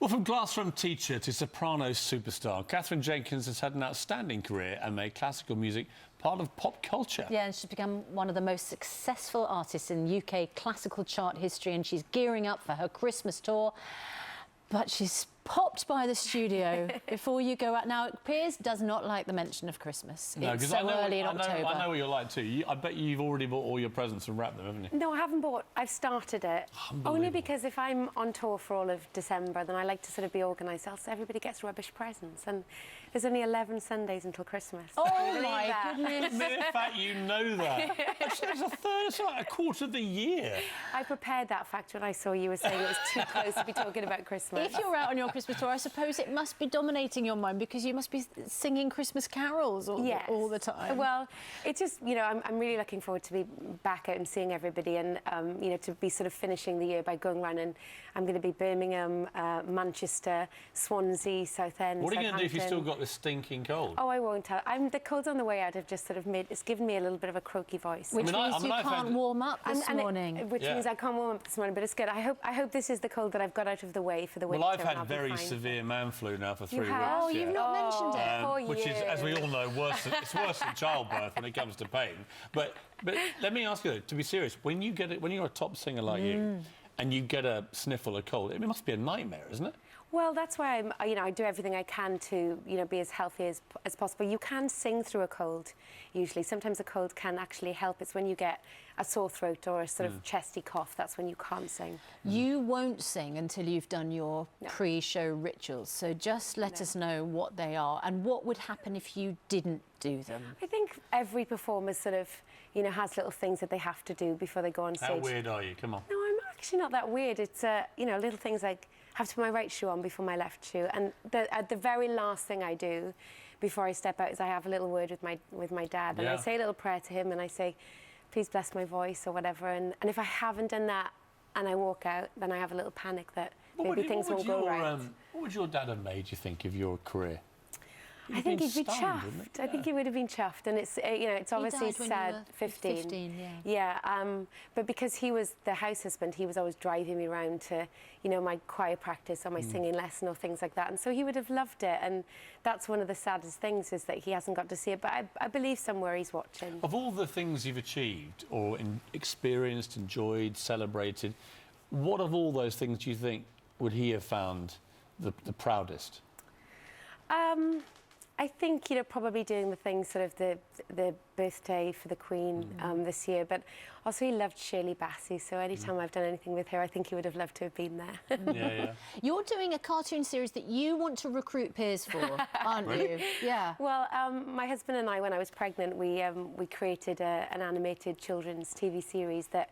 Well, from classroom teacher to soprano superstar, Katherine Jenkins has had an outstanding career and made classical music part of pop culture. Yeah, and she's become one of the most successful artists in UK classical chart history, and she's gearing up for her Christmas tour. But she's popped by the studio before you go out. Now, Piers does not like the mention of Christmas. No, it's so early in October. I know what you're like too. I bet you've already bought all your presents and wrapped them, haven't you? No, I haven't bought. I've started it. Only because if I'm on tour for all of December, then I like to sort of be organised, else everybody gets rubbish presents. And there's only 11 Sundays until Christmas. Oh, my goodness. The mere fact you know that. It's a third, it's like a quarter of the year. I prepared that fact when I saw you were saying it was too close to be talking about Christmas. If you're out on your Christmas tour, I suppose it must be dominating your mind because you must be singing Christmas carols all the time. Well, it's just, you know, I'm really looking forward to be back out and seeing everybody and, you know, to be sort of finishing the year by going round, and I'm going to be Birmingham, Manchester, Swansea, Southend, What are you going to do if you've still got this stinking cold? Oh, I won't tell. The cold's on the way out. I've just sort of it's given me a little bit of a croaky voice. Which means you can't warm up this morning. Which means I can't warm up this morning, but it's good. I hope this is the cold that I've got out of the way for the winter. Well, I've had very severe man flu now for 3 weeks. Oh, you've not mentioned it. Which is, as we all know, it's worse than childbirth when it comes to pain. But let me ask you, though, to be serious, when you're a top singer like you, and you get a sniffle or cold, it must be a nightmare, isn't it? Well, that's why I do everything I can to, be as healthy as possible. You can sing through a cold, usually. Sometimes a cold can actually help. It's when you get a sore throat or a sort of chesty cough, that's when you can't sing. You won't sing until you've done your pre-show rituals, so just let us know what they are and what would happen if you didn't do them. I think every performer sort of, has little things that they have to do before they go on stage. How weird are you? Come on. No, I'm actually not that weird. It's, little things like have to put my right shoe on before my left shoe. And the very last thing I do before I step out is I have a little word with my dad. And I say a little prayer to him and I say, please bless my voice or whatever. And if I haven't done that and I walk out, then I have a little panic that maybe things won't go right. What would your dad have made, you think, of your career? I think he'd be chuffed. I think he would have been chuffed, and it's it's obviously sad. 15. But because he was the house husband, he was always driving me around to my choir practice or my singing lesson or things like that, and so he would have loved it. And that's one of the saddest things, is that he hasn't got to see it. But I believe somewhere he's watching. Of all the things you've achieved or experienced, enjoyed, celebrated, what of all those things do you think would he have found the proudest? I think, probably doing the things, sort of the birthday for the Queen this year, but also he loved Shirley Bassey, so anytime I've done anything with her, I think he would have loved to have been there. Yeah. You're doing a cartoon series that you want to recruit Piers for, aren't you? Yeah. Well, my husband and I, when I was pregnant, we created an animated children's TV series that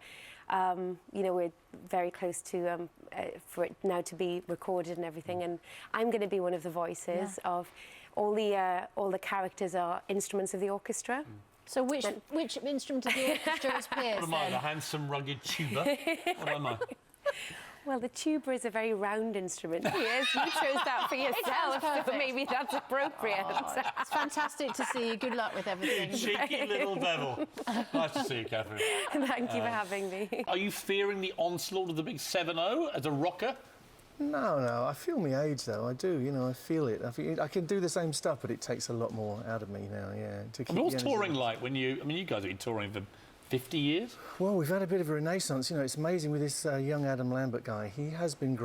we're very close to for it now to be recorded and everything, and I'm going to be one of the voices of all the characters are instruments of the orchestra. So which instrument of the orchestra is Piers? What am I, the handsome, rugged tuba? What am I? Well, the tuba is a very round instrument. Piers, you chose that for yourself, so maybe that's appropriate. Oh, it's fantastic to see you. Good luck with everything. Cheeky little devil. Nice to see you, Katherine. Thank you for having me. Are you fearing the onslaught of the big 7-0 as a rocker? No, I feel my age, though. I do, I feel it. I can do the same stuff, but it takes a lot more out of me now, yeah. To keep what's touring like when you guys have been touring for 50 years? Well, we've had a bit of a renaissance, it's amazing with this young Adam Lambert guy. He has been great.